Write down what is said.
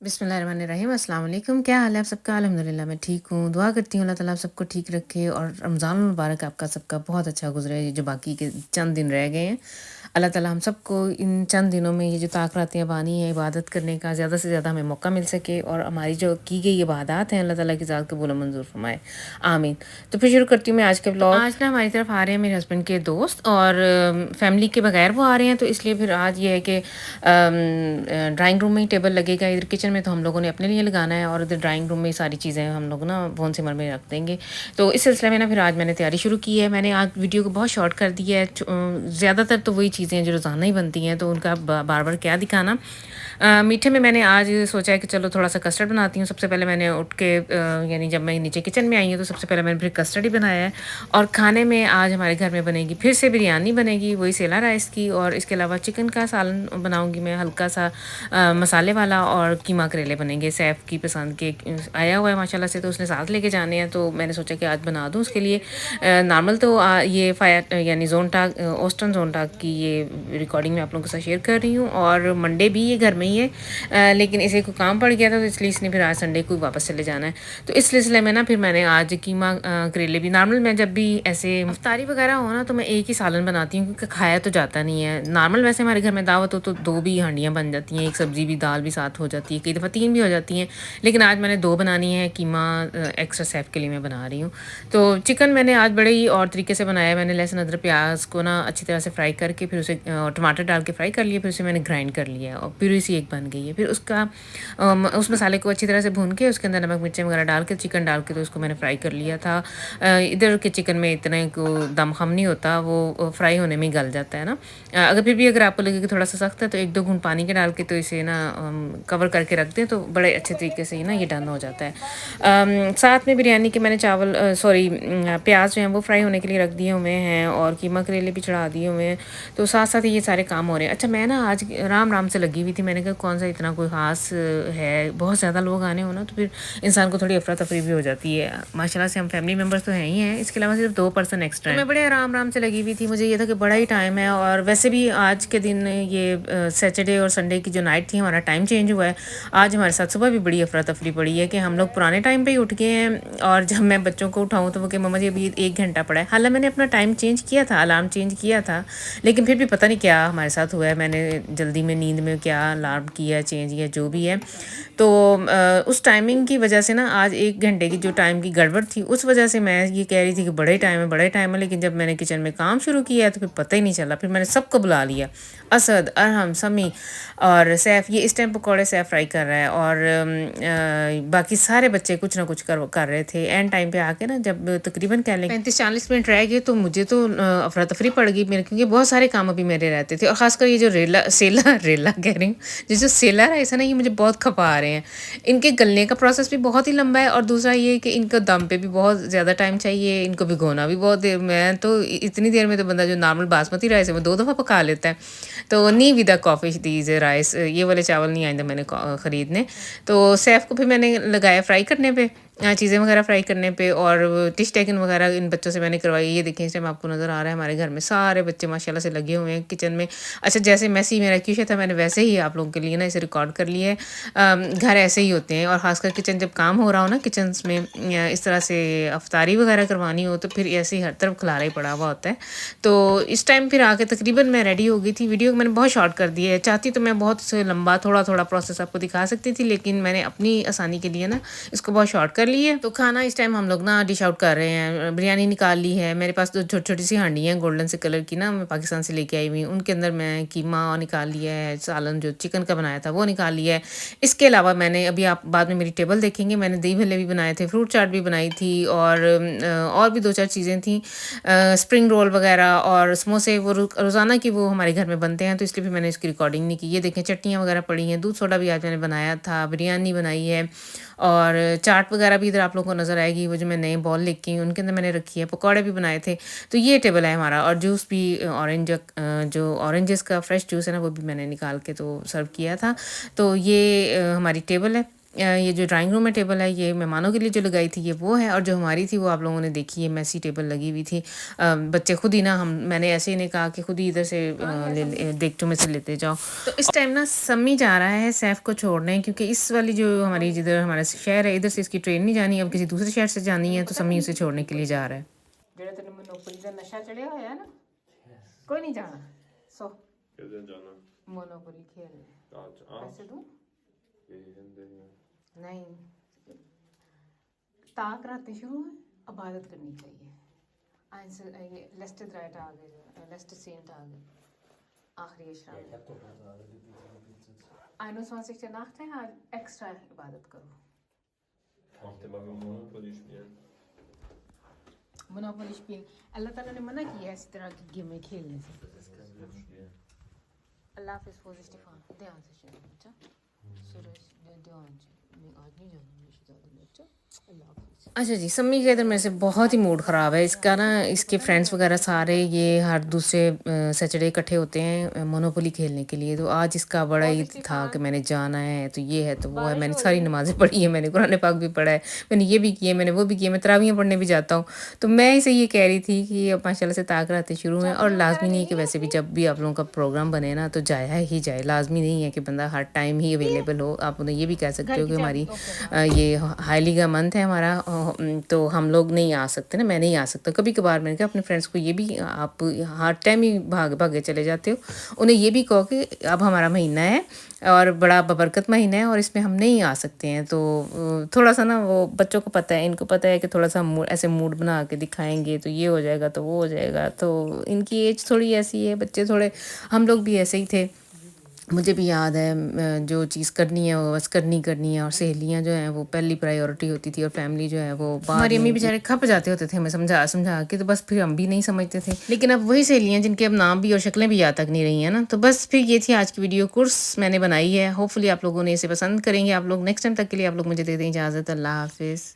बिस्मिल्लाहिर्रहमानिर्रहीम अस्सलाम वालेकुम। क्या हाल है आप सबका? अल्हम्दुलिल्लाह मैं ठीक हूँ। दुआ करती हूँ अल्लाह ताला आप सबको ठीक रखे और रमज़ान मुबारक आपका सबका बहुत अच्छा गुज़रे। ये जो बाकी के चंद दिन रह गए हैं, अल्लाह ताला हम सबको इन चंद दिनों में ये जो ताक़रातियाँ बानी है इबादत करने का ज़्यादा से ज़्यादा हमें मौका मिल सके और हमारी जो की गई इबादत हैं अल्लाह ताला की ज़ात कबूल व मंज़ूर फ़रमाए। आमीन। तो फिर शुरू करती हूँ मैं आज के व्लॉग। आज ना हमारी तरफ आ रहे हैं मेरे हस्बैंड के दोस्त और फैमिली के बगैर वो आ रहे हैं, तो इसलिए फिर आज ये है कि ड्राइंग रूम में ही टेबल लगेगा। इधर किचन में तो हम लोगों ने अपने लिए लगाना है और इधर ड्राइंग रूम में सारी चीज़ें हम लोग ना फ़ोन सिमर में रख देंगे। तो इस सिलसिले में ना फिर आज मैंने तैयारी शुरू की है। मैंने आज वीडियो को बहुत शॉर्ट कर दिया है। ज़्यादातर तो वही चीज़ें हैं जो रोज़ाना ही बनती हैं, तो उनका बार बार क्या दिखाना। मीठे में मैंने आज सोचा है कि चलो थोड़ा सा कस्टर्ड बनाती हूँ। सबसे पहले मैंने उठ के यानी जब मैं नीचे किचन में आई हूँ तो सबसे पहले मैंने फिर कस्टर्ड ही बनाया है। और खाने में आज हमारे घर में बनेगी फिर से बिरयानी बनेगी, वही सेला राइस की, और इसके अलावा चिकन का सालन बनाऊँगी मैं हल्का सा मसाले वाला, और कीमा करेले बनेंगे। सैफ़ की पसंद के आया हुआ है माशाल्लाह से, तो उसने साथ लेके जाने हैं, तो मैंने सोचा कि आज बना दूँ उसके लिए। नॉर्मल तो ये फायर यानी जोन टाक ओस्टर्न जोन टाक की ये रिकॉर्डिंग मैं आप लोगों के साथ शेयर कर रही हूँ, और मंडे भी ये घर में ही है, लेकिन इसे कोई काम पड़ गया था तो इसलिए इसने फिर आज संडे को वापस चले जाना है। तो इस सिलसिले में ना फिर मैंने आज कीमा करेले भी, नॉर्मल मैं जब भी ऐसे अफ्तारी वगैरह हो ना तो मैं एक ही सालन बनाती हूँ क्योंकि खाया तो जाता नहीं है। नॉर्मल वैसे हमारे घर में दावत हो तो 2 भी हांडियाँ बन जाती हैं, एक सब्ज़ी भी दाल भी साथ हो जाती है, कई दफ़ा 3 भी हो जाती हैं, लेकिन आज मैंने 2 बनानी है। कीमा एक्स्ट्रा सैफ़ के लिए मैं बना रही हूँ। तो चिकन मैंने आज बड़े ही और तरीके से बनाया है। मैंने लहसुन अदरक प्याज को ना अच्छी तरह से फ्राई करके फिर उसे टमाटर डाल के फ्राई कर लिया, फिर उसे मैंने ग्राइंड कर लिया है और प्यूरी सी एक बन गई है। फिर उसका उस मसाले को अच्छी तरह से भून के उसके अंदर नमक मिर्चें वगैरह डाल के चिकन डाल के तो उसको मैंने फ्राई कर लिया था। इधर के चिकन में इतने को दम खम नहीं होता, वो फ्राई होने में ही गल जाता है ना। अगर फिर भी अगर आपको लगे कि थोड़ा सा सख्त है तो 1-2 घूंट पानी के डाल के तो इसे ना कवर करके रख दें तो बड़े अच्छे तरीके से ना ये डन हो जाता है। साथ में बिरयानी के मैंने चावल सॉरी प्याज जो हैं वो फ्राई होने के लिए रख दिए हुए हैं और कीमा करेले भी चढ़ा दिए हुए हैं, तो साथ साथ ये सारे काम हो रहे हैं। अच्छा, मैं ना आज राम राम से लगी हुई थी। मैंने कहा कौन सा इतना कोई ख़ास है, बहुत ज़्यादा लोग आने हो ना तो फिर इंसान को थोड़ी अफरा तफरी भी हो जाती है। माशाल्लाह से हम फैमिली मेम्बर्स तो हैं ही हैं, इसके अलावा सिर्फ 2 पर्सन एक्स्ट्रा हैं। तो मैं बड़े आराम से लगी हुई थी। मुझे ये था कि बड़ा ही टाइम है, और वैसे भी आज के दिन ये सैटरडे और संडे की जो नाइट थी हमारा टाइम चेंज हुआ है। आज हमारे साथ सुबह भी बड़ी अफरा तफरी पड़ी है कि हम लोग पुराने टाइम पर ही उठ गए हैं, और जब मैं बच्चों को उठाऊँ तो वो कि मम्मा जी अभी 1 घंटा पड़ा है। हालांकि मैंने अपना टाइम चेंज किया था, अलार्म चेंज किया था, लेकिन फिर भी पता नहीं क्या हमारे साथ हुआ है। मैंने जल्दी में नींद में क्या अलार्म किया चेंज या जो भी है, तो उस टाइमिंग की वजह से ना आज 1 घंटे की जो टाइम की गड़बड़ थी उस वजह से मैं ये कह रही थी कि बड़े टाइम है, लेकिन जब मैंने किचन में काम शुरू किया तो फिर पता ही नहीं चला। फिर मैंने सबको बुला लिया, असद, अरहम, समी और सैफ़। ये इस टाइम पकौड़े सैफ़ फ्राई कर रहा है, और बाकी सारे बच्चे कुछ ना कुछ कर रहे थे। एंड टाइम पे आके ना जब तकरीबन कह लें 35-40 मिनट रह गए तो मुझे तो अफरा तफरी पड़ गई मेरे, क्योंकि बहुत सारे काम अभी मेरे रहते थे, और ख़ासकर ये जो रेला कह रही हूँ, जो सेला राइस है ना, ये मुझे बहुत खपा रहे हैं। इनके गलने का प्रोसेस भी बहुत ही लंबा है, और दूसरा ये कि इनको दम पे भी बहुत ज़्यादा टाइम चाहिए, इनको भिगोना भी बहुत देर। मैं तो इतनी देर में तो बंदा जो नॉर्मल बासमती राइस है वो 2 दफ़ा पका लेता है। तो knee with the coffee these rice, ये वाले चावल नहीं आइंदा मैंने ख़रीदने। तो सैफ़ को फिर मैंने लगाया फ्राई करने पे, चीज़ें वगैरह फ्राई करने पे, और डिश टेकन वगैरह इन बच्चों से मैंने करवाई। ये देखें इस टाइम आपको नज़र आ रहा है हमारे घर में सारे बच्चे माशाल्लाह से लगे हुए हैं किचन में। अच्छा, जैसे मैसी मेरा क्यूशा था, मैंने वैसे ही आप लोगों के लिए ना इसे रिकॉर्ड कर लिया है। घर ऐसे ही होते हैं, और ख़ासकर किचन जब काम हो रहा हो ना किचन में, इस तरह से अफ्तारी वगैरह करवानी हो तो फिर ऐसे ही हर तरफ खलारा ही पड़ा हुआ होता है। तो इस टाइम फिर आके तकरीबन मैं रेडी हो गई थी। वीडियो को मैंने बहुत शॉर्ट कर दिया है, चाहती तो मैं बहुत से लंबा थोड़ा प्रोसेस आपको दिखा सकती थी, लेकिन मैंने अपनी आसानी के लिए ना इसको बहुत शॉर्ट कर ली है। तो खाना इस टाइम हम लोग ना डिश आउट कर रहे हैं। बिरयानी निकाल ली है मेरे पास, तो छोटी सी हांडी हैं गोल्डन से कलर की ना, मैं पाकिस्तान से लेके आई हुई हूँ। उनके अंदर मैं कीमा निकाल लिया है, सालन जो चिकन का बनाया था वो निकाल लिया है। इसके अलावा मैंने अभी आप बाद में मेरी टेबल देखेंगे, मैंने दही भल्ले भी बनाए थे, फ्रूट चाट भी बनाई थी, और भी 2-4 चीज़ें थी, स्प्रिंग रोल वगैरह और समोसे। वो रोज़ाना की वो हमारे घर में बनते हैं, तो इसलिए भी मैंने इसकी रिकॉर्डिंग नहीं की। ये देखें चटनियाँ वगैरह पड़ी हैं, दूध सोडा भी आज मैंने बनाया था, बिरयानी बनाई है, और चाट वगैरह भी इधर आप लोगों को नज़र आएगी। वो जो मैं नए बॉल लेके आई उनके अंदर मैंने रखी है, पकौड़े भी बनाए थे। तो ये टेबल है हमारा, और जूस भी जो ऑरेंजेस का फ्रेश जूस है ना वो भी मैंने निकाल के तो सर्व किया था। तो ये हमारी टेबल है। ये जो ड्राइंग रूम में टेबल है ये मेहमानों के लिए जो लगाई थी ये वो है, और जो हमारी थी वो आप लोगों ने देखी है, मैसी टेबल लगी हुई थी। बच्चे खुद ही ना, मैंने ऐसे ही नहीं कहा कि खुद ही इधर से देगचों में से लेते जाओ। तो इस टाइम ना सम्मी जा रहा है सैफ को छोड़ने, क्योंकि इस वाली जो हमारी जिधर हमारा शहर है इधर से इसकी ट्रेन नहीं जानी, अब किसी दूसरे शहर से जानी है, तो सम्मी उसे छोड़ने के लिए जा रहा है। ਜਿਹੜਾ ਤੈਨੂੰ ਮੋਨੋਪੋਲੀ ਦਾ ਨਸ਼ਾ ਚੜਿਆ ਹੋਇਆ ਹੈ ਨਾ, ਕੋਈ ਨਹੀਂ ਜਾਣਾ। ਸੋ ਕਿਹਦੇ ਜਾਣਾ? ਮੋਨੋਪੋਲੀ ਖੇਲਣੇ। पैसे दूं? नहीं, ताक रातें शुरू है, इबादत करनी चाहिए। ये लेस्टर राइट आ गए, लेस्टर सेंट आ गए, आखिरी अशराम। 21. Nacht है, आज एक्स्ट्रा इबादत करो। मोनोपोली स्पिन अल्लाह ताला ने मना किया है इस तरह की गेमें खेलने से। अल्लाह हाफिज़ फौजी स्टीफान, ध्यान से चलो बच्चा, सूरज ध्यान से, मैं आज नहीं जाना मुझे ज़्यादा बच्चा। अल्लाह हाफिज़। अच्छा जी, सम्मी का इधर मेरे से बहुत ही मूड ख़राब है इसका ना। इसके फ्रेंड्स वगैरह सारे ये हर दूसरे सैटरडे इकट्ठे होते हैं मोनोपोली खेलने के लिए, तो आज इसका बड़ा ही था कि मैंने जाना है, तो ये है तो वो है। मैंने सारी नमाज़ें पढ़ी है, मैंने कुरान पाक भी पढ़ा है, मैंने ये भी किए, मैंने वो भी किए, मैं तरावियाँ पढ़ने भी जाता हूँ। तो मैं इसे ये कह रही थी कि अब माशाल्लाह से ताक रातें शुरू हैं, और लाजमी नहीं है कि वैसे भी जब भी आप लोगों का प्रोग्राम बने ना तो जाया ही जाए, लाजमी नहीं है कि बंदा हर टाइम ही अवेलेबल हो। आप उन्हें ये भी कह सकते हो कि हमारी ये हाईली का मंथ है हमारा, तो हम लोग नहीं आ सकते ना, मैं नहीं आ सकता। कभी कभार मैंने कहा अपने फ्रेंड्स को ये भी, आप हर टाइम ही भागे चले जाते हो, उन्हें ये भी कहो कि अब हमारा महीना है और बड़ा बबरकत महीना है और इसमें हम नहीं आ सकते हैं। तो थोड़ा सा ना, वो बच्चों को पता है, इनको पता है कि थोड़ा सा ऐसे मूड बना के दिखाएंगे तो ये हो जाएगा तो वो हो जाएगा। तो इनकी एज थोड़ी ऐसी है, बच्चे थोड़े, हम लोग भी ऐसे ही थे। मुझे भी याद है जो चीज़ करनी है वो बस करनी है, और सहेलियाँ जो हैं वो पहली प्रायोरिटी होती थी, और फैमिली जो है वो हमारी अम्मी बेचारे खप जाते होते थे हमें समझा के, तो बस फिर हम भी नहीं समझते थे। लेकिन अब वही सहेलियाँ जिनके अब नाम भी और शक्लें भी याद तक नहीं रही हैं ना। तो बस फिर ये थी आज की वीडियो, कोर्स मैंने बनाई है, होपफुली आप लोगों ने इसे पसंद करेंगे। आप लोग नेक्स्ट टाइम तक के लिए आप लोग मुझे दे दें इजाज़त। अल्लाह हाफिज़।